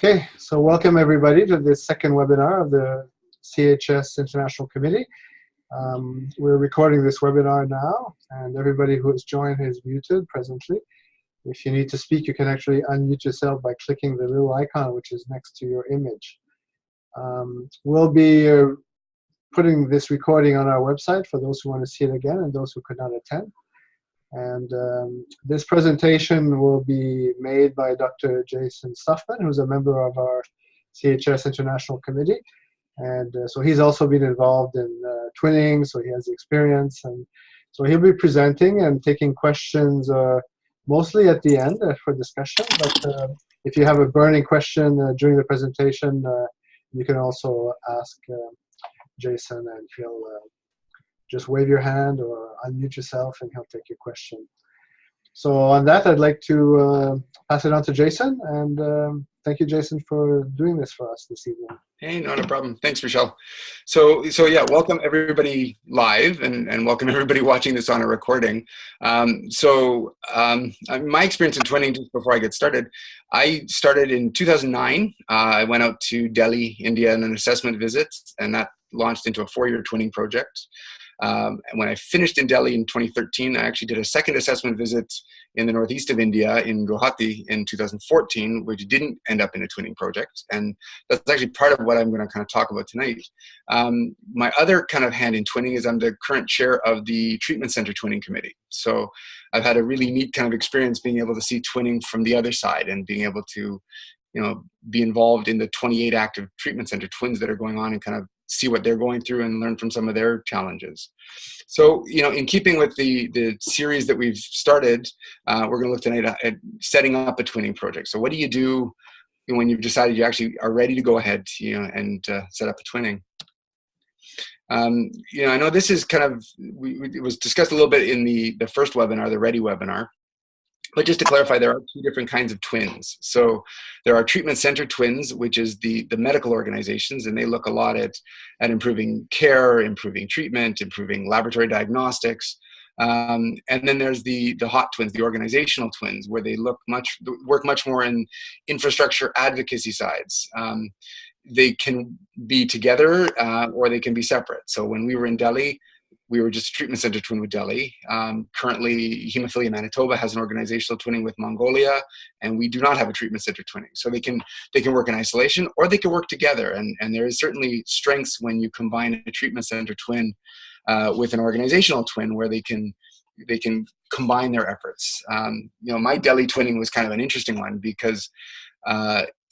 Okay, so welcome everybody to this second webinar of the CHS International Committee. We're recording this webinar now, and everybody who has joined is muted presently. If you need to speak, you can actually unmute yourself by clicking the little icon which is next to your image. We'll be putting this recording on our website for those who want to see it again and those who could not attend. And this presentation will be made by Dr. Jason Stuffman, who's a member of our CHS International Committee. And so he's also been involved in twinning, so he has the experience. And so he'll be presenting and taking questions mostly at the end for discussion. But if you have a burning question during the presentation, you can also ask Jason, and he'll just wave your hand or unmute yourself and he'll take your question. So on that, I'd like to pass it on to Jason, and thank you, Jason, for doing this for us this evening. Hey, not a problem. Thanks, Michelle. So yeah, welcome everybody live, and welcome everybody watching this on a recording. My experience in twinning, just before I get started, I started in 2009. I went out to Delhi, India, on an assessment visit, and that launched into a 4-year twinning project. And when I finished in Delhi in 2013, I actually did a second assessment visit in the northeast of India in Guwahati in 2014, which didn't end up in a twinning project. And that's actually part of what I'm going to kind of talk about tonight. My other kind of hand in twinning is I'm the current chair of the Treatment Center Twinning Committee. So I've had a really neat kind of experience being able to see twinning from the other side and being able to, be involved in the 28 active treatment center twins that are going on and kind of see what they're going through and learn from some of their challenges. So, in keeping with the series that we've started, we're going to look tonight at setting up a twinning project. So what do you do when you've decided you actually are ready to go ahead, and set up a twinning? I know this is kind of, it was discussed a little bit in the first webinar, the Ready webinar. But just to clarify, there are 2 different kinds of twins. So there are treatment center twins, which is the medical organizations, and they look a lot at improving care, improving treatment, improving laboratory diagnostics. And then there's the hot twins, the organizational twins, where they work much more in infrastructure advocacy sides. They can be together or they can be separate. So when we were in Delhi, we were just a treatment center twin with Delhi. Currently, Hemophilia Manitoba has an organizational twinning with Mongolia, and we do not have a treatment center twinning. So they can work in isolation, or they can work together. And there is certainly strengths when you combine a treatment center twin with an organizational twin, where they can combine their efforts. My Delhi twinning was kind of an interesting one because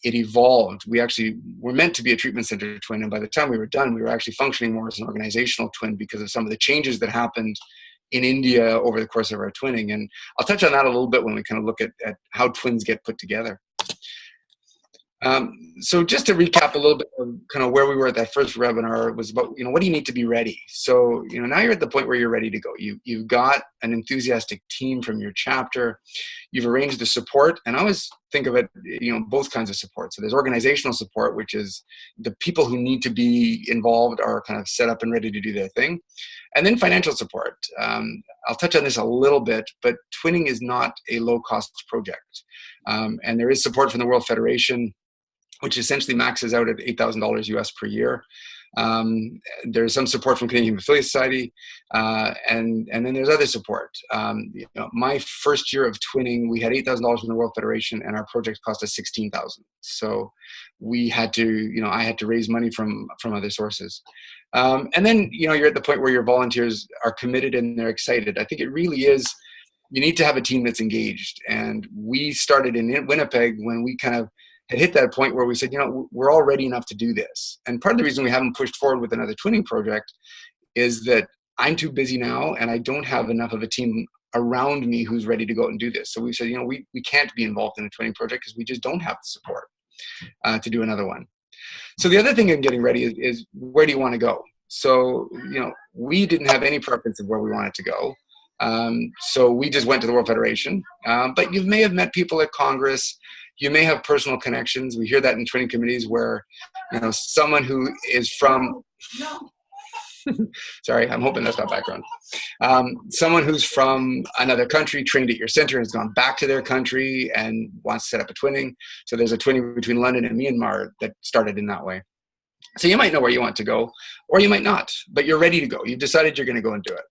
it evolved. We actually were meant to be a treatment center twin, and by the time we were done, we were actually functioning more as an organizational twin because of some of the changes that happened in India over the course of our twinning. And I'll touch on that a little bit when we kind of look at how twins get put together. So just to recap a little bit of kind of where we were at that first webinar, was about, what do you need to be ready? So, now you're at the point where you're ready to go. You've got an enthusiastic team from your chapter. You've arranged the support, and I always think of it, both kinds of support. So there's organizational support, which is the people who need to be involved are kind of set up and ready to do their thing. And then financial support. I'll touch on this a little bit, but twinning is not a low-cost project. And there is support from the World Federation, which essentially maxes out at $8,000 US per year. There's some support from Canadian Hemophilia Society, and then there's other support. My first year of twinning, we had $8,000 from the World Federation, and our project cost us $16,000. So we had to, I had to raise money from other sources. And then, you're at the point where your volunteers are committed and they're excited. I think it really is, you need to have a team that's engaged. And we started in Winnipeg when we kind of had hit that point where we said, we're all ready enough to do this. And part of the reason we haven't pushed forward with another twinning project is that I'm too busy now and I don't have enough of a team around me who's ready to go out and do this. So we said, we can't be involved in a twinning project because we just don't have the support to do another one. So the other thing in getting ready is where do you want to go? So, we didn't have any preference of where we wanted to go. So we just went to the World Federation. But you may have met people at Congress. You may have personal connections. We hear that in training committees where, someone who is from Sorry, I'm hoping that's not background. Someone who's from another country, trained at your center, has gone back to their country and wants to set up a twinning. So there's a twinning between London and Myanmar that started in that way. So you might know where you want to go, or you might not, but you're ready to go. You've decided you're going to go and do it.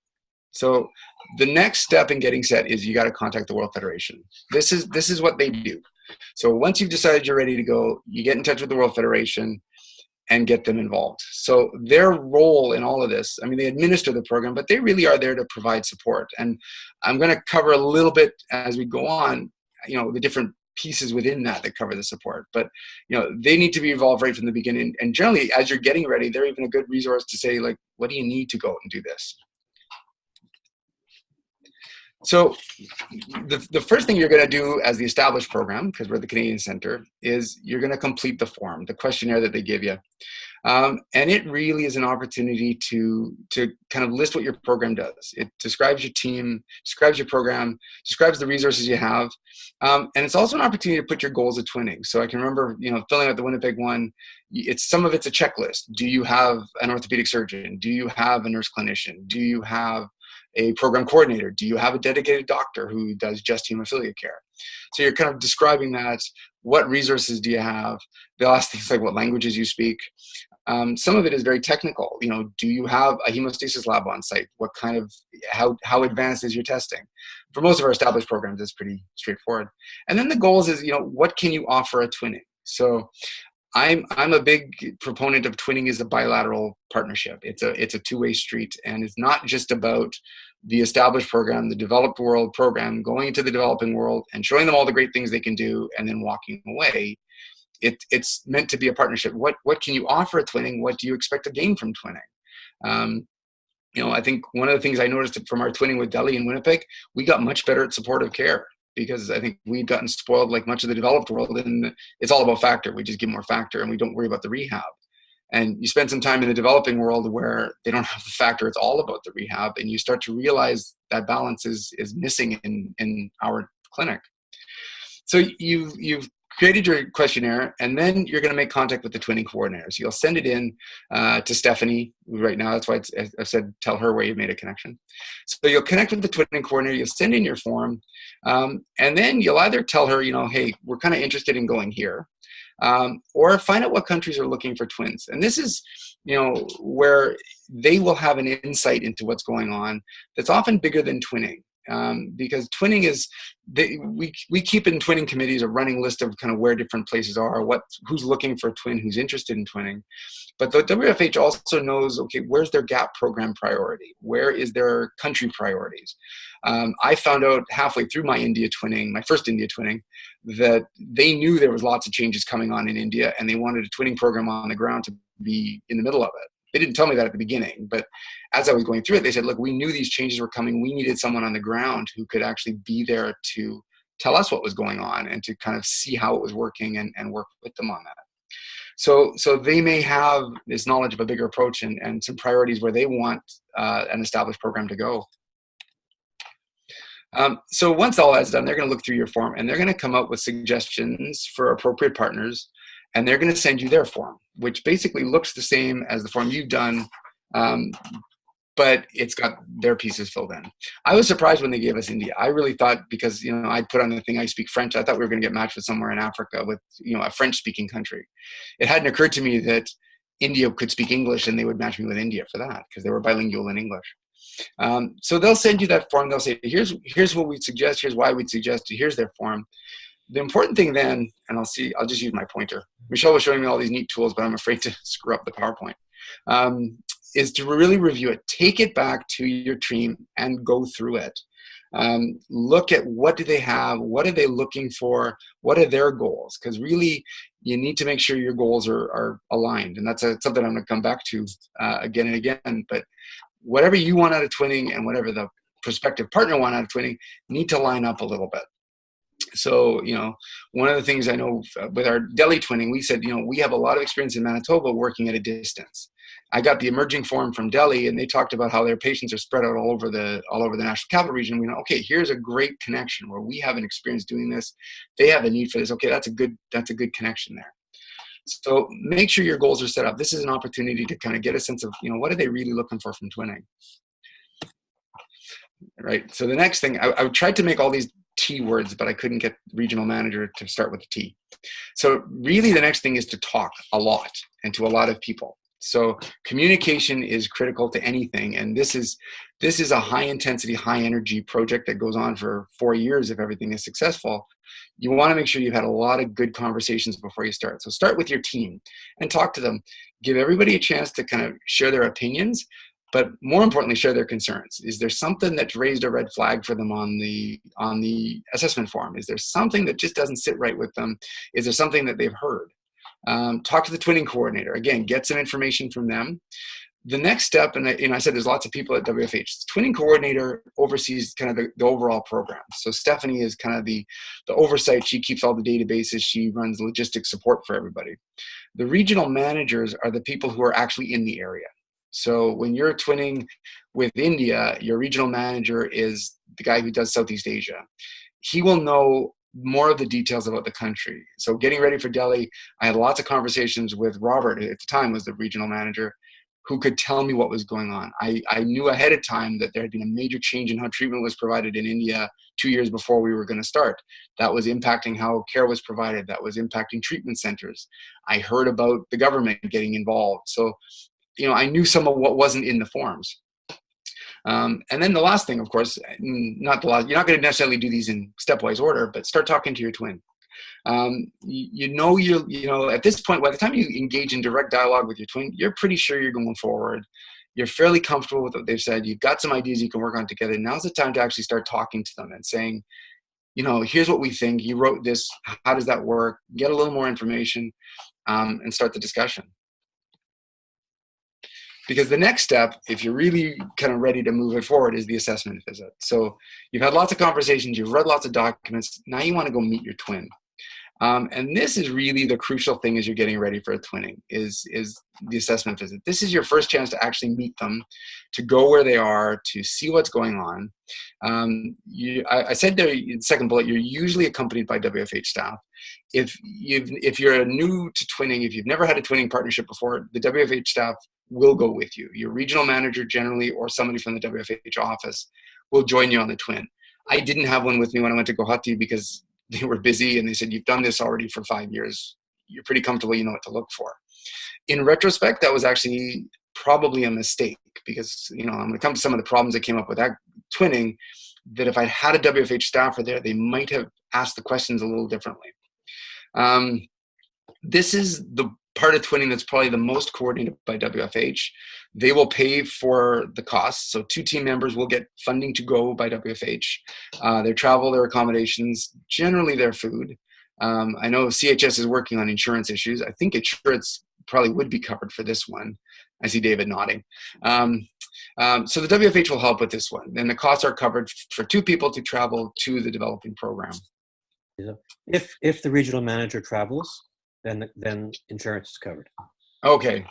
So the next step in getting set is you got to contact the World Federation. This is what they do. So once you've decided you're ready to go, you get in touch with the World Federation and get them involved. So their role in all of this, I mean, they administer the program, but they really are there to provide support. And I'm going to cover a little bit as we go on, you know, the different pieces within that cover the support. But, you know, they need to be involved right from the beginning. And generally, as you're getting ready, they're even a good resource to say, like, what do you need to go and do this? So the first thing you're going to do as the established program, because we're the Canadian Center, is you're going to complete the form, the questionnaire that they give you. And it really is an opportunity to kind of list what your program does. It describes your team, describes your program, describes the resources you have. And it's also an opportunity to put your goals of twinning. So I can remember, you know, filling out the Winnipeg one, some of it's a checklist. Do you have an orthopedic surgeon? Do you have a nurse clinician? Do you have a program coordinator? Do you have a dedicated doctor who does just hemophilia care? So you're kind of describing that. What resources do you have? They'll ask things like what languages you speak. Some of it is very technical. You know, do you have a hemostasis lab on site? What kind of, how advanced is your testing? For most of our established programs, it's pretty straightforward. And then the goals is, you know, what can you offer a twinning? So I'm a big proponent of twinning as a bilateral partnership. It's a two-way street, and it's not just about the established program, the developed world program, going into the developing world and showing them all the great things they can do and then walking away. It's meant to be a partnership. What can you offer a twinning? What do you expect to gain from twinning? You know, I think one of the things I noticed from our twinning with Delhi and Winnipeg, we got much better at supportive care, because I think we've gotten spoiled like much of the developed world, and it's all about factor. We just give more factor and we don't worry about the rehab. And you spend some time in the developing world where they don't have the factor, it's all about the rehab, and you start to realize that balance is missing in our clinic. So you've created your questionnaire, and then you're going to make contact with the twinning coordinators. You'll send it in to Stephanie right now. That's why I've said tell her where you made a connection. So you'll connect with the twinning coordinator. You'll send in your form, and then you'll either tell her, you know, hey, we're kind of interested in going here, or find out what countries are looking for twins. And this is, you know, where they will have an insight into what's going on that's often bigger than twinning. Because twinning is, we keep in twinning committees a running list of kind of where different places are, who's looking for a twin, who's interested in twinning. But the WFH also knows, okay, where's their GAP program priority? Where is their country priorities? I found out halfway through my India twinning, my first India twinning, that they knew there was lots of changes coming on in India, and they wanted a twinning program on the ground to be in the middle of it. They didn't tell me that at the beginning, but as I was going through it, they said, look, we knew these changes were coming. We needed someone on the ground who could actually be there to tell us what was going on and to kind of see how it was working and work with them on that. So they may have this knowledge of a bigger approach and some priorities where they want an established program to go. So once all that's done, they're going to look through your form, and they're going to come up with suggestions for appropriate partners. And they're going to send you their form, which basically looks the same as the form you've done, but it's got their pieces filled in. I was surprised when they gave us India. I really thought, because, you know, I put on the thing, I speak French, I thought we were going to get matched with somewhere in Africa with, you know, a French-speaking country. It hadn't occurred to me that India could speak English and they would match me with India for that, because they were bilingual in English. So they'll send you that form. They'll say, here's what we'd suggest, here's why we'd suggest it, here's their form. The important thing then, and I'll just use my pointer. Michelle was showing me all these neat tools, but I'm afraid to screw up the PowerPoint, is to really review it. Take it back to your team and go through it. Look at what do they have, what are they looking for, what are their goals? Because really, you need to make sure your goals are aligned. And that's something I'm going to come back to again and again. But whatever you want out of twinning and whatever the prospective partner want out of twinning need to line up a little bit. So, you know, one of the things I know with our Delhi twinning, we said, you know, we have a lot of experience in Manitoba working at a distance. I got the emerging forum from Delhi, and they talked about how their patients are spread out all over the National Capital Region. We know, okay, here's a great connection where we have an experience doing this. They have a need for this. Okay, that's a good connection there. So make sure your goals are set up. This is an opportunity to kind of get a sense of, what are they really looking for from twinning? Right. So the next thing, I tried to make all these T words, but I couldn't get regional manager to start with a T. So really the next thing is to talk a lot and to a lot of people. So communication is critical to anything. And this is a high intensity, high energy project that goes on for 4 years if everything is successful. You want to make sure you've had a lot of good conversations before you start. So start with your team and talk to them. Give everybody a chance to kind of share their opinions, but more importantly, share their concerns. Is there something that's raised a red flag for them on the assessment form? Is there something that just doesn't sit right with them? Is there something that they've heard? Talk to the twinning coordinator. Again, get some information from them. The next step, and I said there's lots of people at WFH. The twinning coordinator oversees kind of the overall program. So Stephanie is kind of the oversight. She keeps all the databases. She runs logistic support for everybody. The regional managers are the people who are actually in the area. So when you're twinning with India, your regional manager is the guy who does Southeast Asia. He will know more of the details about the country. So getting ready for Delhi, I had lots of conversations with Robert, at the time was the regional manager, who could tell me what was going on. I knew ahead of time that there had been a major change in how treatment was provided in India 2 years before we were going to start. That was impacting how care was provided. That was impacting treatment centers. I heard about the government getting involved. So, I knew some of what wasn't in the forms. And then the last thing, of course, not the last, you're not going to necessarily do these in stepwise order, but start talking to your twin. At this point, by the time you engage in direct dialogue with your twin, you're pretty sure you're going forward. You're fairly comfortable with what they've said. You've got some ideas you can work on together. Now's the time to actually start talking to them and saying, here's what we think. You wrote this. How does that work? Get a little more information and start the discussion. Because the next step, if you're really kind of ready to move it forward, is the assessment visit. So you've had lots of conversations, you've read lots of documents, now you want to go meet your twin. And this is really the crucial thing as you're getting ready for a twinning, is the assessment visit. This is your first chance to actually meet them, to go where they are, to see what's going on. I said there in the second bullet, you're usually accompanied by WFH staff. If you're new to twinning, if you've never had a twinning partnership before, the WFH staff will go with you. Your regional manager generally, or somebody from the WFH office, will join you on the twin. I didn't have one with me when I went to Guwahati because they were busy and they said, you've done this already for 5 years. You're pretty comfortable, you know what to look for. In retrospect, that was actually probably a mistake because, I'm going to come to some of the problems that came up with that twinning, that if I had a WFH staffer there, they might have asked the questions a little differently. This is the part of twinning that's probably the most coordinated by WFH. They will pay for the costs. So 2 team members will get funding to go by WFH. Their travel, their accommodations, generally their food. I know CHS is working on insurance issues. I think insurance probably would be covered for this one. I see David nodding. So the WFH will help with this one. And the costs are covered for 2 people to travel to the developing program. If the regional manager travels, then insurance is covered. Okay.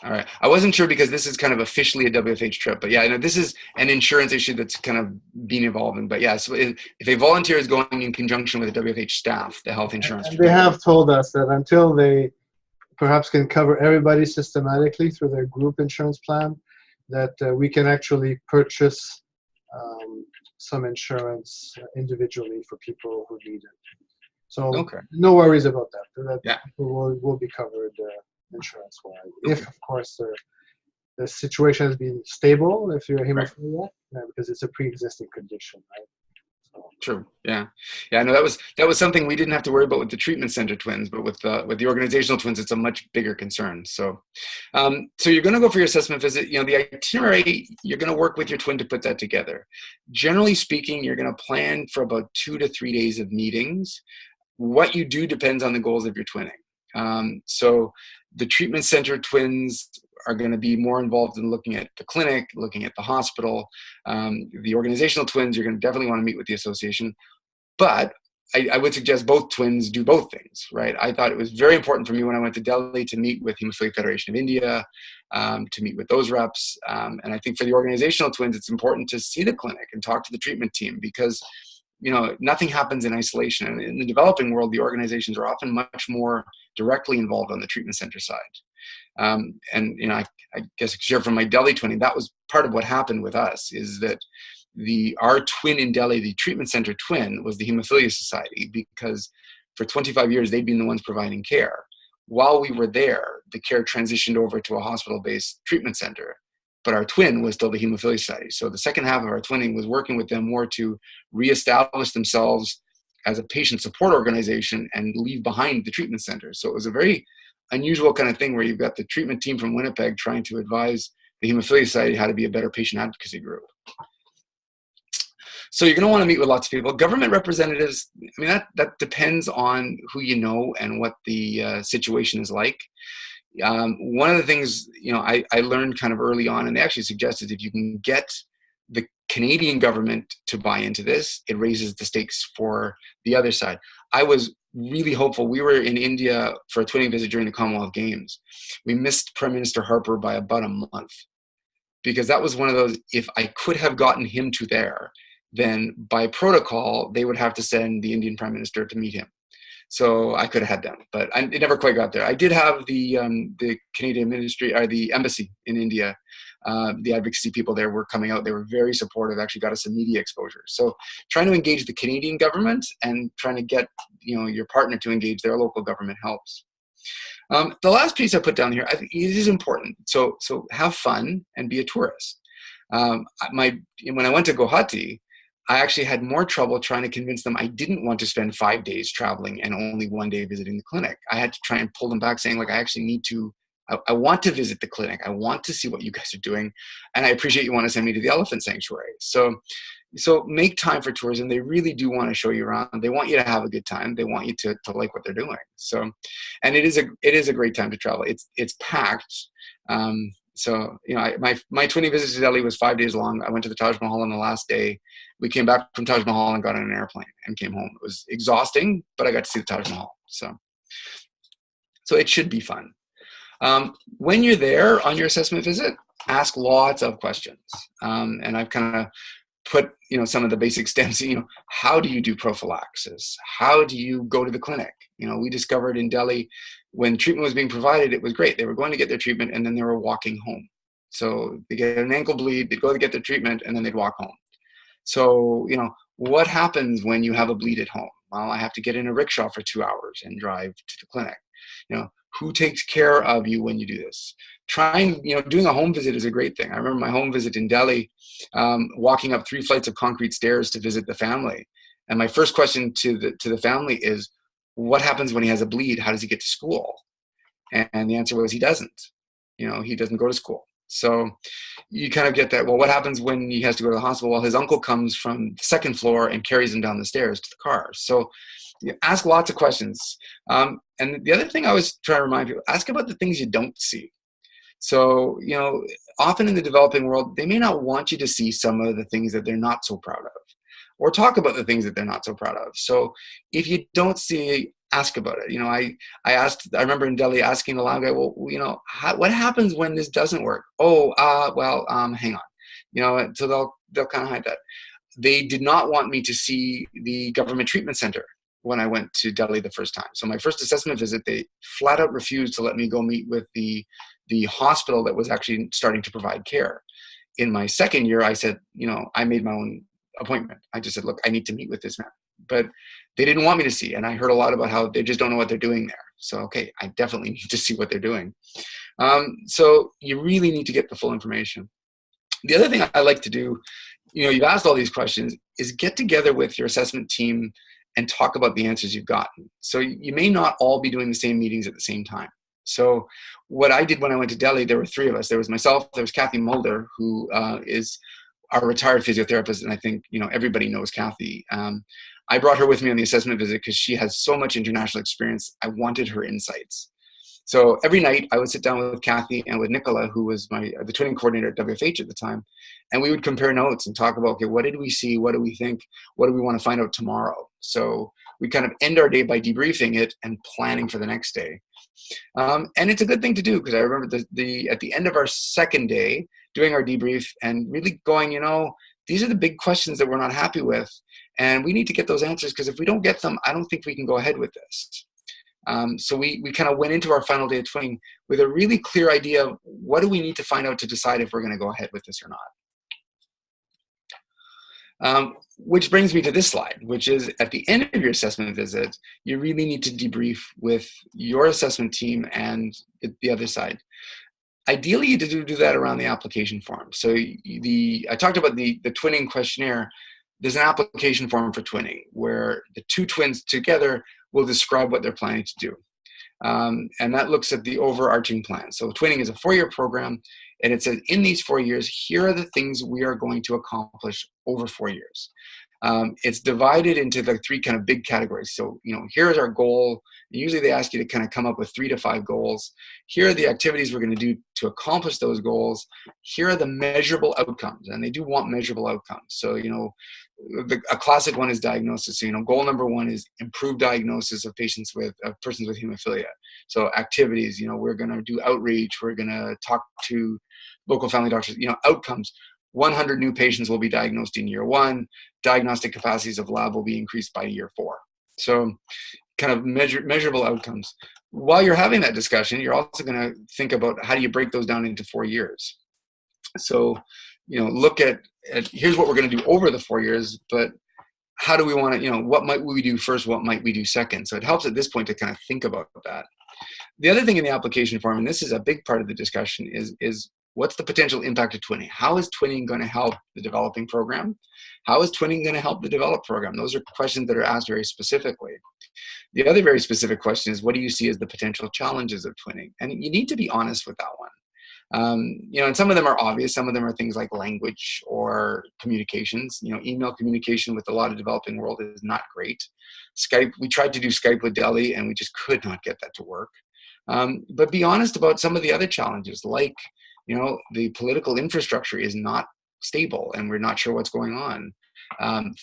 All right. I wasn't sure because this is kind of officially a WFH trip, but yeah, this is an insurance issue that's kind of been evolving. But yeah, so if a volunteer is going in conjunction with the WFH staff, the health insurance. And they have told us that until they perhaps can cover everybody systematically through their group insurance plan, that we can actually purchase some insurance individually for people who need it. So okay. No worries about that. Yeah. People will be covered insurance-wise. Okay. If, of course, the situation has been stable, if you're hemophilia, because it's a pre-existing condition, right? So. True. Yeah. No, that was something we didn't have to worry about with the treatment center twins, but with the organizational twins, it's a much bigger concern. So, so you're going to go for your assessment visit. The itinerary, you're going to work with your twin to put that together. Generally speaking, you're going to plan for about 2 to 3 days of meetings. What you do depends on the goals of your twinning. So the treatment center twins are going to be more involved in looking at the clinic, looking at the hospital. The organizational twins, you're going to definitely want to meet with the association. But I would suggest both twins do both things, right? I thought it was very important for me when I went to Delhi to meet with Hemophilia Federation of India, to meet with those reps. And I think for the organizational twins, it's important to see the clinic and talk to the treatment team, because nothing happens in isolation. And in the developing world, the organizations are often much more directly involved on the treatment center side. And I guess I could share from my Delhi twinning, that was part of what happened with us, is that our twin in Delhi, the treatment center twin, was the Hemophilia Society, because for 25 years they'd been the ones providing care. While we were there, the care transitioned over to a hospital-based treatment center, but our twin was still the Hemophilia Society. So the second half of our twinning was working with them more to reestablish themselves as a patient support organization and leave behind the treatment center. So it was a very unusual kind of thing where you've got the treatment team from Winnipeg trying to advise the Hemophilia Society how to be a better patient advocacy group. So you're going to want to meet with lots of people. Government representatives, I mean, that depends on who you know and what the situation is like. One of the things, I learned kind of early on, and they actually suggested if you can get the Canadian government to buy into this, it raises the stakes for the other side. I was really hopeful. We were in India for a twinning visit during the Commonwealth Games. We missed Prime Minister Harper by about a month, because that was one of those, if I could have gotten him to there, then by protocol, they would have to send the Indian Prime Minister to meet him. So I could have had them, but it never quite got there. I did have the Canadian ministry, or the embassy in India. The advocacy people there were coming out. They were very supportive, actually got us some media exposure. So trying to engage the Canadian government and trying to get your partner to engage their local government helps. The last piece I put down here, I think it is important. So have fun and be a tourist. When I went to Guwahati, I actually had more trouble trying to convince them I didn't want to spend 5 days traveling and only 1 day visiting the clinic. I had to try and pull them back, saying, like, I actually need to, I want to visit the clinic. I want to see what you guys are doing. And I appreciate you want to send me to the elephant sanctuary. So make time for tourism. They really do want to show you around. They want you to have a good time. They want you to like what they're doing. So, and it is a great time to travel. It's packed. So, my twinning visit to Delhi was 5 days long. I went to the Taj Mahal on the last day. We came back from Taj Mahal and got on an airplane and came home. It was exhausting, but I got to see the Taj Mahal. So it should be fun. When you're there on your assessment visit, ask lots of questions. And I've kind of put, some of the basic steps, how do you do prophylaxis? How do you go to the clinic? We discovered in Delhi, when treatment was being provided, it was great. They were going to get their treatment and then they were walking home. So they get an ankle bleed, they'd go to get their treatment and then they'd walk home. So, what happens when you have a bleed at home? Well, I have to get in a rickshaw for 2 hours and drive to the clinic. Who takes care of you when you do this? Doing a home visit is a great thing. I remember my home visit in Delhi, walking up 3 flights of concrete stairs to visit the family. And my first question to the family is, what happens when he has a bleed? How does he get to school? And the answer was, he doesn't. He doesn't go to school. So you kind of get that. Well, what happens when he has to go to the hospital? Well, his uncle comes from the 2nd floor and carries him down the stairs to the car. So ask lots of questions. And the other thing I always try to remind people, ask about the things you don't see. So, often in the developing world, they may not want you to see some of the things that they're not so proud of, or talk about the things that they're not so proud of. So if you don't see, ask about it. I remember in Delhi asking the lab guy, well, what happens when this doesn't work? Hang on. So they'll kind of hide that. They did not want me to see the government treatment center when I went to Delhi the first time. So my first assessment visit, they flat out refused to let me go meet with the hospital that was actually starting to provide care. In my second year, I said, I made my own appointment. I just said, look, I need to meet with this man. But they didn't want me to see. And I heard a lot about how they just don't know what they're doing there. So, okay, I definitely need to see what they're doing. So you really need to get the full information. The other thing I like to do, you've asked all these questions, is get together with your assessment team and talk about the answers you've gotten. So you may not all be doing the same meetings at the same time. So what I did when I went to Delhi, there were 3 of us. There was myself, there was Kathy Mulder, who is our retired physiotherapist, and I think everybody knows Kathy. I brought her with me on the assessment visit because she has so much international experience. I wanted her insights. So every night I would sit down with Kathy and with Nicola, who was the twinning coordinator at WFH at the time, and we would compare notes and talk about, okay, what did we see? What do we think? What do we want to find out tomorrow? So we kind of end our day by debriefing it and planning for the next day. And it's a good thing to do, because I remember at the end of our second day doing our debrief and really going, these are the big questions that we're not happy with, and we need to get those answers, because if we don't get them, I don't think we can go ahead with this. So we kind of went into our final day of twinning with a really clear idea of what do we need to find out to decide if we're going to go ahead with this or not. Which brings me to this slide, which is at the end of your assessment visit, you really need to debrief with your assessment team and the other side. Ideally, you do that around the application form. So I talked about the twinning questionnaire. There's an application form for twinning where the two twins together will describe what they're planning to do. And that looks at the overarching plan. So twinning is a 4-year program, and it says in these 4 years, here are the things we are going to accomplish over 4 years. It's divided into the 3 kind of big categories. So, here's our goal. Usually they ask you to kind of come up with 3 to 5 goals. Here are the activities we're going to do to accomplish those goals. Here are the measurable outcomes, and they do want measurable outcomes. So, a classic one is diagnosis. So, goal number 1 is improved diagnosis of persons with hemophilia. So activities, we're going to do outreach. We're going to talk to local family doctors, outcomes. 100 new patients will be diagnosed in year 1. Diagnostic capacities of lab will be increased by year 4. So kind of measurable outcomes. While you're having that discussion, you're also going to think about how do you break those down into 4 years. So, look at here's what we're going to do over the 4 years, but how do we want to, what might we do first? What might we do second? So it helps at this point to kind of think about that. The other thing in the application form, and this is a big part of the discussion, is what's the potential impact of twinning? How is twinning going to help the developing program? How is twinning going to help the developed program? Those are questions that are asked very specifically. The other very specific question is, what do you see as the potential challenges of twinning? And you need to be honest with that one. And some of them are obvious. Some of them are things like language or communications. Email communication with a lot of developing world is not great. Skype, we tried to do Skype with Delhi and we just could not get that to work. But be honest about some of the other challenges, like, the political infrastructure is not stable and we're not sure what's going on.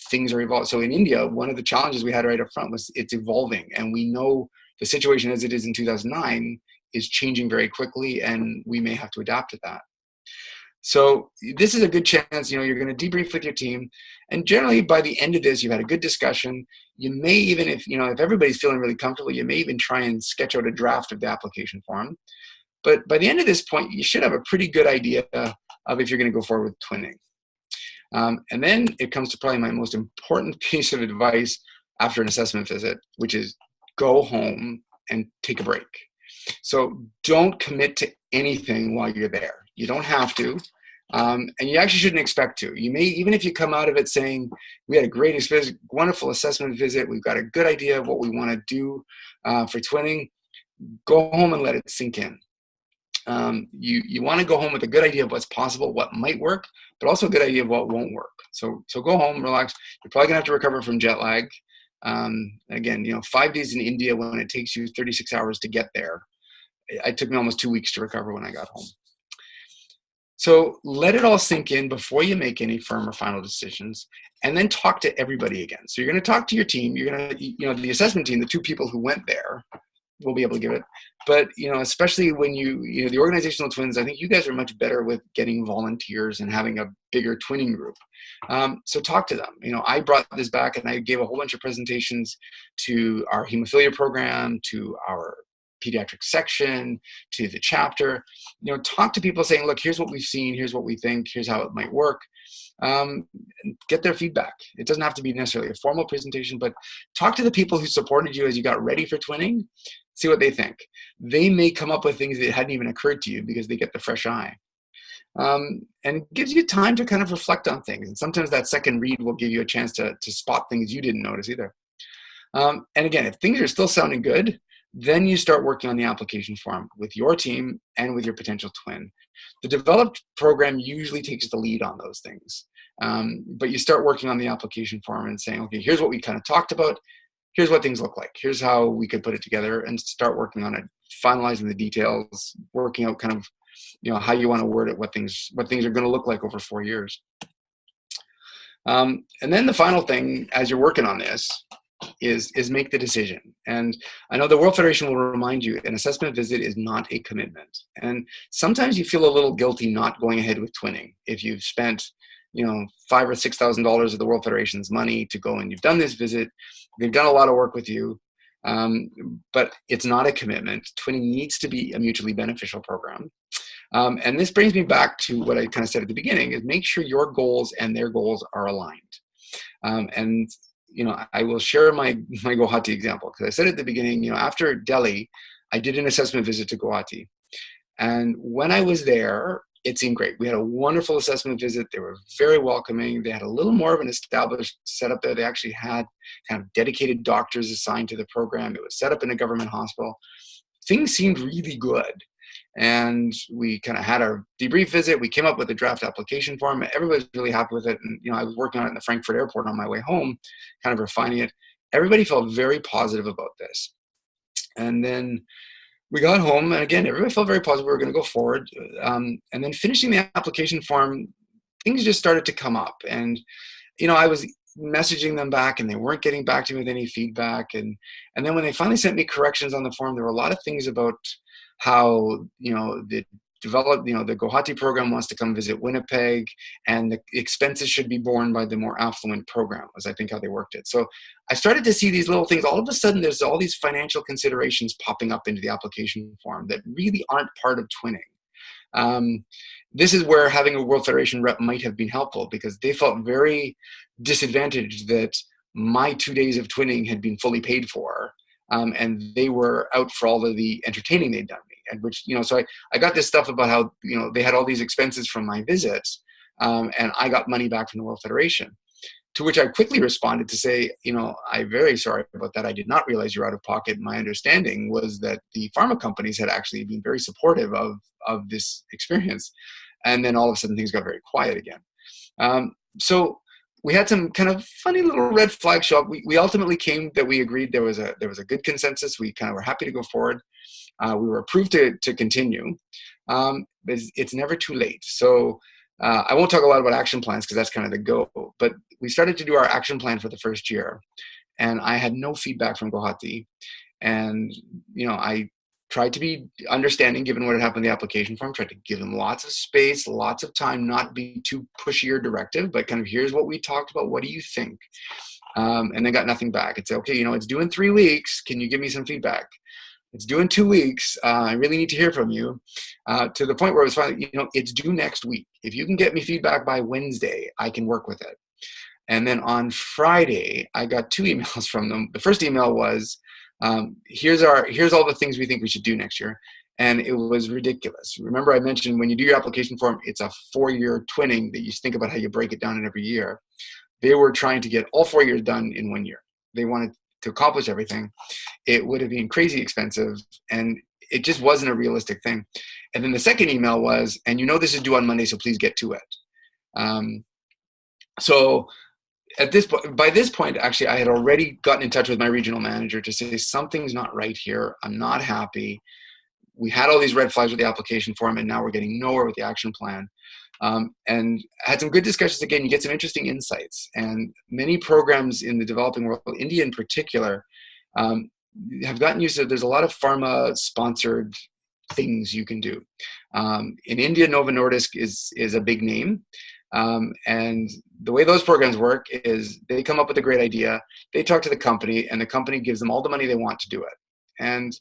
Things are evolving. So in India, one of the challenges we had right up front was it's evolving. And we know the situation as it is in 2009 is changing very quickly, and we may have to adapt to that. So this is a good chance, you're going to debrief with your team. And generally by the end of this, you've had a good discussion. You may even, if everybody's feeling really comfortable, you may even try and sketch out a draft of the application form. But by the end of this point, you should have a pretty good idea of if you're going to go forward with twinning. And then it comes to probably my most important piece of advice after an assessment visit, which is go home and take a break. So don't commit to anything while you're there. You don't have to. And you actually shouldn't expect to. You may, even if you come out of it saying, we had a great experience, wonderful assessment visit, we've got a good idea of what we want to do for twinning, go home and let it sink in. You want to go home with a good idea of what's possible, what might work, but also a good idea of what won't work. So go home, relax. You're probably going to have to recover from jet lag. Again, 5 days in India when it takes you 36 hours to get there. It took me almost 2 weeks to recover when I got home. So let it all sink in before you make any firm or final decisions, and then talk to everybody again. So you're going to talk to your team. You're going to, the assessment team, the 2 people who went there will be able to give it. But, especially when the organizational twins, I think you guys are much better with getting volunteers and having a bigger twinning group. So talk to them. I brought this back and I gave a whole bunch of presentations to our hemophilia program, to our pediatric section, to the chapter. Talk to people saying, look, here's what we've seen, here's what we think, here's how it might work. Get their feedback. It doesn't have to be necessarily a formal presentation, but talk to the people who supported you as you got ready for twinning, see what they think. They may come up with things that hadn't even occurred to you because they get the fresh eye. And it gives you time to kind of reflect on things. And sometimes that second read will give you a chance to spot things you didn't notice either. And again, if things are still sounding good, then you start working on the application form with your team and with your potential twin. The developed program usually takes the lead on those things. But you start working on the application form and saying, okay, here's what we kind of talked about. Here's what things look like. Here's how we could put it together, and start working on it, finalizing the details, working out kind of, how you want to word it, what things are going to look like over 4 years. And then the final thing as you're working on this is make the decision. And I know the World Federation will remind you an assessment visit is not a commitment. And sometimes you feel a little guilty not going ahead with twinning if you've spent $5,000 or $6,000 of the World Federation's money to go and you've done this visit. They've done a lot of work with you, but it's not a commitment. Twinning needs to be a mutually beneficial program. And this brings me back to what I kind of said at the beginning, is make sure your goals and their goals are aligned. And I will share my Guwahati example, because I said at the beginning, after Delhi, I did an assessment visit to Guwahati. And when I was there, it seemed great. We had a wonderful assessment visit. They were very welcoming. They had a little more of an established setup there. They actually had kind of dedicated doctors assigned to the program. It was set up in a government hospital. Things seemed really good. And we kind of had our debrief visit. We came up with a draft application form. Everybody was really happy with it. And, I was working on it in the Frankfurt airport on my way home, kind of refining it. Everybody felt very positive about this. And then we got home, and again, everybody felt very positive. We were going to go forward. And then finishing the application form, things just started to come up. And, I was messaging them back, and they weren't getting back to me with any feedback. And then when they finally sent me corrections on the form, there were a lot of things about how, the Guwahati program wants to come visit Winnipeg, and the expenses should be borne by the more affluent program, was I think how they worked it. So I started to see these little things. All of a sudden, there's all these financial considerations popping up into the application form that really aren't part of twinning. This is where having a World Federation rep might have been helpful, because they felt very disadvantaged that my 2 days of twinning had been fully paid for, and they were out for all of the entertaining they'd done me. And which, so I got this stuff about how, they had all these expenses from my visits, and I got money back from the World Federation. To which I quickly responded to say, I'm very sorry about that. I did not realize you're out of pocket. My understanding was that the pharma companies had actually been very supportive of this experience. And then all of a sudden things got very quiet again. So we had some kind of funny little red flags show up. We ultimately we agreed there was a good consensus. We kind of were happy to go forward. We were approved to continue. But it's never too late. So I won't talk a lot about action plans, because that's kind of the go. But we started to do our action plan for the first year, and I had no feedback from Guwahati. And I tried to be understanding, given what had happened in the application form, tried to give them lots of space, lots of time, not be too pushy or directive, but kind of, here's what we talked about. What do you think? And then got nothing back. It's okay, it's due in 3 weeks. Can you give me some feedback? It's due in 2 weeks. I really need to hear from you. To the point where it was finally, it's due next week. If you can get me feedback by Wednesday, I can work with it. And then on Friday, I got 2 emails from them. The first email was, here's all the things we think we should do next year. And it was ridiculous. Remember I mentioned when you do your application form, it's a 4-year twinning that you think about how you break it down in every year. They were trying to get all 4 years done in 1 year. They wanted to accomplish everything. It would have been crazy expensive, and it just wasn't a realistic thing. And then the second email was, and this is due on Monday, so please get to it. So by this point, actually, I had already gotten in touch with my regional manager to say, something's not right here. I'm not happy. We had all these red flags with the application form, and now we're getting nowhere with the action plan. And had some good discussions. Again, you get some interesting insights. And many programs in the developing world, India in particular, have gotten used to, there's a lot of pharma-sponsored things you can do. In India, Novo Nordisk is a big name. And the way those programs work is they come up with a great idea, they talk to the company, and the company gives them all the money they want to do it. And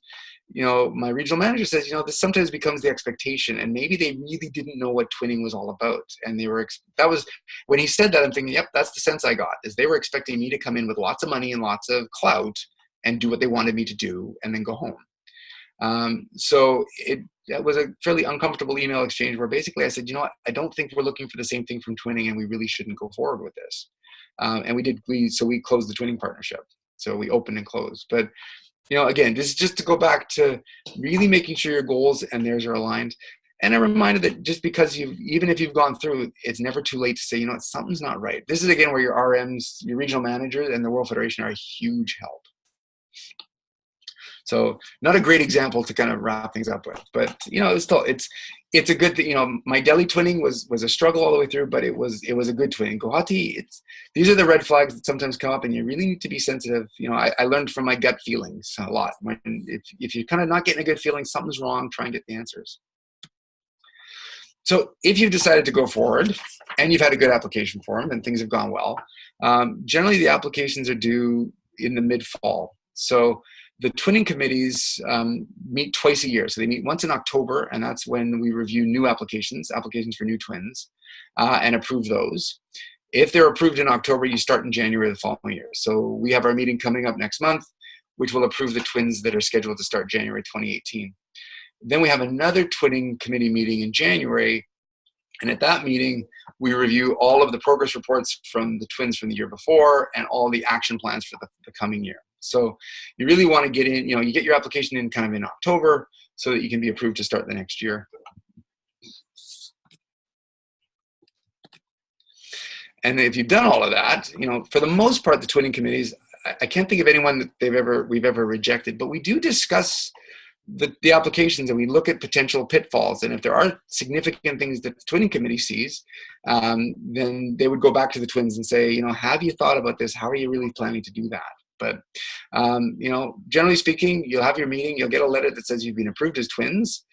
my regional manager says, this sometimes becomes the expectation, and maybe they really didn't know what twinning was all about. And that was when he said that, I'm thinking, yep, that's the sense I got, is they were expecting me to come in with lots of money and lots of clout and do what they wanted me to do and then go home. So that was a fairly uncomfortable email exchange where basically I said, I don't think we're looking for the same thing from twinning, and we really shouldn't go forward with this. And we closed the twinning partnership. So we opened and closed. But again, this is just to go back to really making sure your goals and theirs are aligned. And a reminder that just because even if you've gone through, it's never too late to say, something's not right. This is again where your RMs, your regional managers, and the World Federation are a huge help. So not a great example to kind of wrap things up with, but it's a good thing. My Delhi twinning was a struggle all the way through, but it was a good twinning. Guwahati, these are the red flags that sometimes come up, and you really need to be sensitive. I learned from my gut feelings a lot. If you're kind of not getting a good feeling, something's wrong, try and get the answers. So if you've decided to go forward and you've had a good application form and things have gone well, generally the applications are due in the mid-fall. So the twinning committees meet twice a year. So they meet once in October, and that's when we review new applications for new twins, and approve those. If they're approved in October, you start in January the following year. So we have our meeting coming up next month, which will approve the twins that are scheduled to start January 2018. Then we have another twinning committee meeting in January, and at that meeting, we review all of the progress reports from the twins from the year before and all the action plans for the coming year. So you really want to get in, you get your application in kind of in October so that you can be approved to start the next year. And if you've done all of that, for the most part, the twinning committees, I can't think of anyone that we've ever rejected, but we do discuss the applications and we look at potential pitfalls. And if there are significant things that the twinning committee sees, then they would go back to the twins and say, have you thought about this? How are you really planning to do that? But, generally speaking, you'll have your meeting, you'll get a letter that says you've been approved as twins.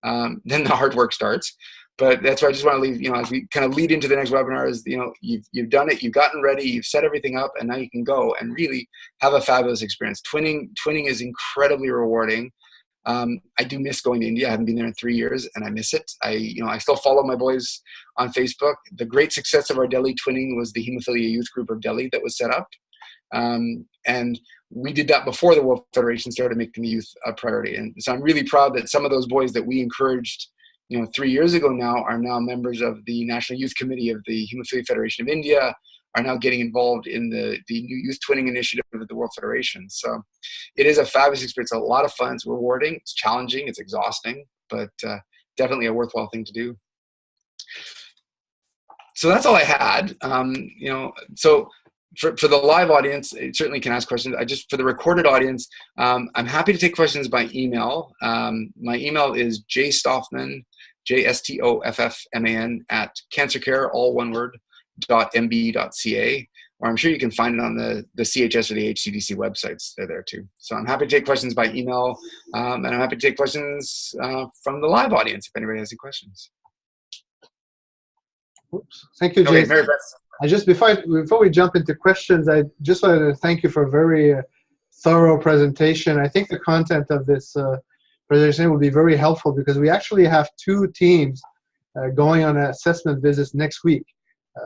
Then the hard work starts. But that's why I just want to leave, as we kind of lead into the next webinar is, you've done it, you've gotten ready, you've set everything up, and now you can go and really have a fabulous experience. Twinning is incredibly rewarding. I do miss going to India. I haven't been there in 3 years, and I miss it. I still follow my boys on Facebook. The great success of our Delhi twinning was the Hemophilia Youth Group of Delhi that was set up. And we did that before the World Federation started making the youth a priority. And so I'm really proud that some of those boys that we encouraged 3 years ago now are now members of the National Youth Committee of the Hemophilia Federation of India, are now getting involved in the new youth twinning initiative of the World Federation. So it is a fabulous experience, a lot of fun, it's rewarding, it's challenging, it's exhausting, but definitely a worthwhile thing to do. So that's all I had. So for the live audience, you certainly can ask questions. For the recorded audience, I'm happy to take questions by email. My email is jstoffman, JSTOFFMAN @cancercare, all one word, .mb.ca, or I'm sure you can find it on the CHS or the HCDC websites. They're there too. So I'm happy to take questions by email, and I'm happy to take questions from the live audience if anybody has any questions. Oops. Thank you, Jason. Before we jump into questions, I just wanted to thank you for a very thorough presentation. I think the content of this presentation will be very helpful because we actually have 2 teams going on assessment visits next week.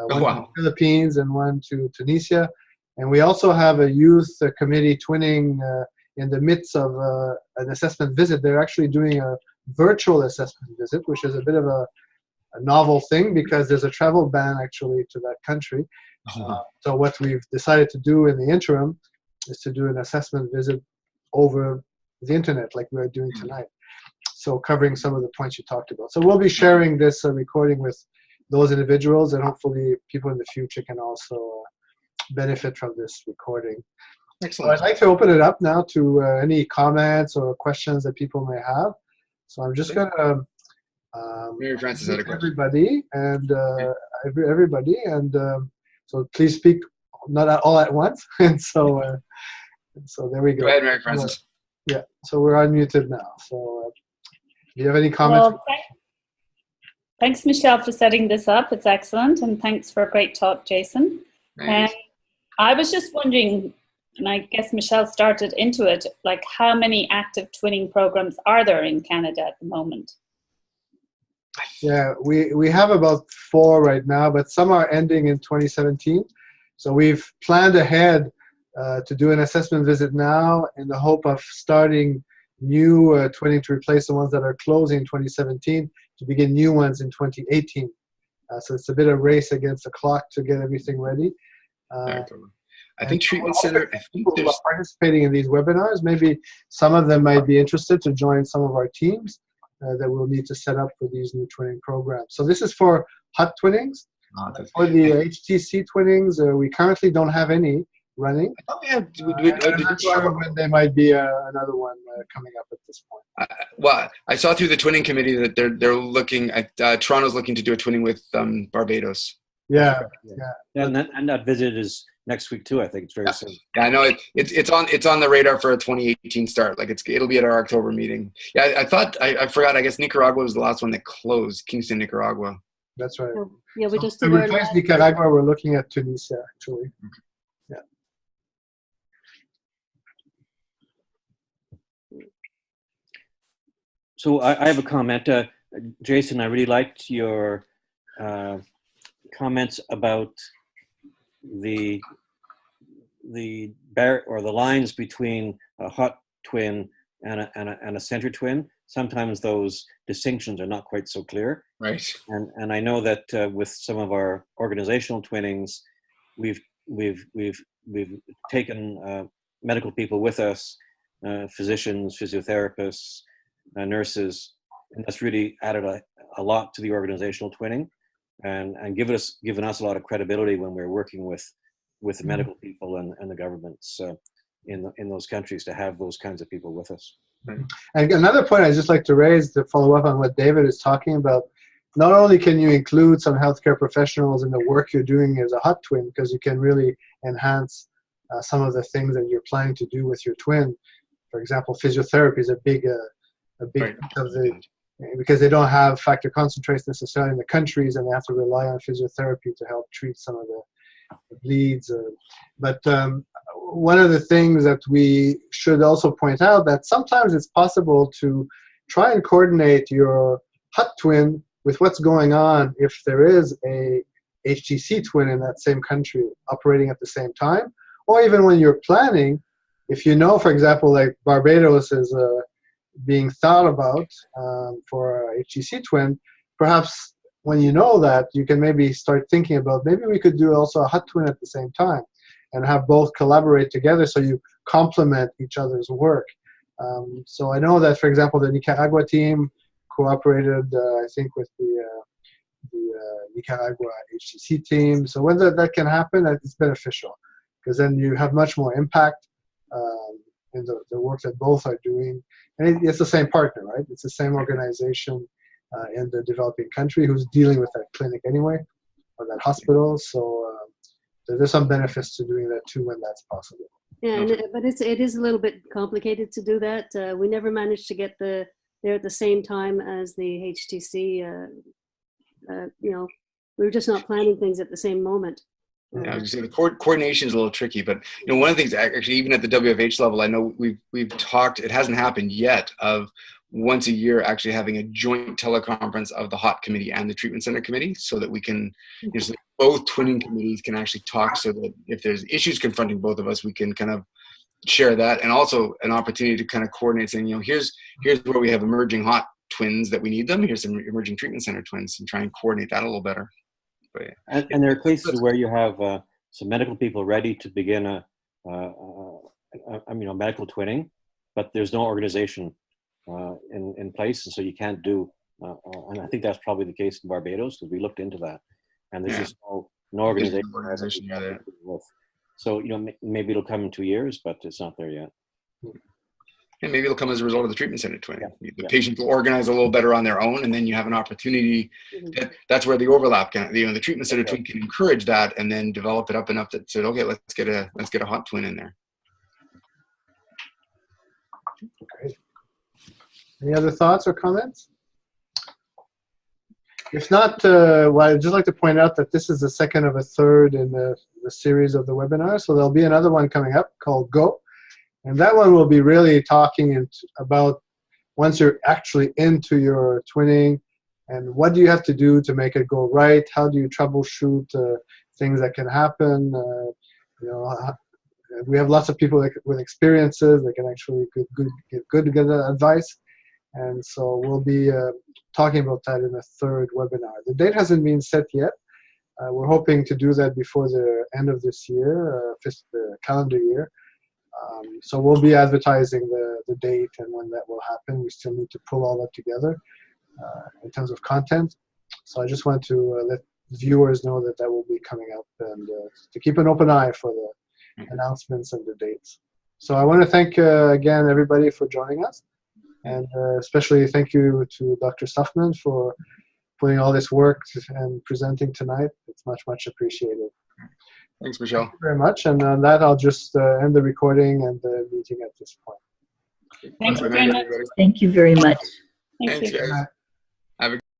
One to the Philippines and one to Tunisia. And we also have a youth committee twinning in the midst of an assessment visit. They're actually doing a virtual assessment visit, which is a bit of a novel thing because there's a travel ban actually to that country. So what we've decided to do in the interim is to do an assessment visit over the internet like we're doing tonight. So covering some of the points you talked about. So we'll be sharing this recording with those individuals, and hopefully people in the future can also benefit from this recording. Excellent. So I'd like to open it up now to any comments or questions that people may have. So I'm just going to everybody and so please speak not all at once. And so there we go. Go ahead, Mary Frances. Yeah, so we're unmuted now. So do you have any comments? Well, thanks, Michelle, for setting this up. It's excellent. And thanks for a great talk, Jason. And I was just wondering, and I guess Michelle started into it, like how many active twinning programs are there in Canada at the moment? Yeah, we have about 4 right now, but some are ending in 2017. So we've planned ahead to do an assessment visit now in the hope of starting new twinning to replace the ones that are closing in 2017 to begin new ones in 2018. So it's a bit of a race against the clock to get everything ready. I think treatment center. People who are participating in these webinars, maybe some of them might be interested to join some of our teams that we'll need to set up for these new twinning programs. So this is for hut twinnings. For the HTC twinnings, we currently don't have any running. I'm not sure when there might be another one coming up at this point. Well, I saw through the twinning committee that they're looking at Toronto's looking to do a twinning with Barbados. Yeah. And that visit is next week too. I think it's very soon. Yeah, I know it's on the radar for a 2018 start. Like it'll be at our October meeting. Yeah, I forgot. I guess Nicaragua was the last one that closed. Kingston, Nicaragua. That's right. Yeah, we just to did our replace last- Nicaragua, we're looking at Tunisia actually. Yeah. So I have a comment. Jason, I really liked your comments about the lines between a hot twin and a center twin. Sometimes those distinctions are not quite so clear. Right. And I know that with some of our organizational twinnings, we've taken medical people with us, physicians, physiotherapists, nurses, and that's really added a lot to the organizational twinning, and given us a lot of credibility when we're working with the medical people and the governments in those countries, to have those kinds of people with us. And another point I'd just like to raise to follow up on what David is talking about, not only can you include some healthcare professionals in the work you're doing as a hot twin, because you can really enhance some of the things that you're planning to do with your twin. For example, physiotherapy is a big Right. of the, because they don't have factor concentrates necessarily in the countries, and they have to rely on physiotherapy to help treat some of the bleeds. But one of the things that we should also point out, that sometimes it's possible to try and coordinate your hot twin with what's going on if there is a HTC twin in that same country operating at the same time, or even when you're planning, if you know, for example, like Barbados is being thought about for a HTC twin, perhaps when you know that, you can maybe start thinking about, maybe we could do also a hot twin at the same time and have both collaborate together so you complement each other's work. So I know that, for example, the Nicaragua team cooperated, I think, with the Nicaragua HTC team. So when that can happen, it's beneficial, because then you have much more impact in the work that both are doing. And it's the same partner, right? It's the same organization in the developing country who's dealing with that clinic anyway, or that hospital. So there's some benefits to doing that too when that's possible. Yeah, but it is a little bit complicated to do that. We never managed to get there at the same time as the HTC. We were just not planning things at the same moment. Yeah, I was gonna say the coordination is a little tricky, but one of the things, actually, even at the WFH level, I know we've talked. It hasn't happened yet, of once a year actually having a joint teleconference of the HOT committee and the treatment center committee, so that we can, so both twinning committees can actually talk, so that if there's issues confronting both of us, we can kind of share that, and also an opportunity to kind of coordinate, saying, here's where we have emerging HOT twins that we need them. Here's some emerging treatment center twins, and try and coordinate that a little better. But, yeah. And there are cases where you have some medical people ready to begin a medical twinning, but there's no organization in place, and so you can't do. And I think that's probably the case in Barbados, because we looked into that, and there's just no organization there. So maybe it'll come in 2 years, but it's not there yet. And maybe it'll come as a result of the treatment center twin. The patient will organize a little better on their own, and then you have an opportunity. That's where the overlap can, the treatment center twin can encourage that, and then develop it up enough that said, okay, let's get a hot twin in there. Great. Any other thoughts or comments? If not, I'd just like to point out that this is the second of a third in the series of the webinar. So there'll be another one coming up called Go. And that one will be really talking about once you're actually into your twinning, and what do you have to do to make it go right? How do you troubleshoot things that can happen? We have lots of people with experiences that can actually give good advice. And so we'll be talking about that in the third webinar. The date hasn't been set yet. We're hoping to do that before the end of this year, the calendar year. So we'll be advertising the date and when that will happen. We still need to pull all that together in terms of content. So I just want to let viewers know that will be coming up, and to keep an open eye for the announcements and the dates. So I want to thank again everybody for joining us, and especially thank you to Dr. Stuffman for putting all this work and presenting tonight. It's much, much appreciated. Thanks, Michelle. Thank you very much. And on that, I'll just end the recording and the meeting at this point. Thanks very much. Thank you very much. Thank Thanks, you. guys.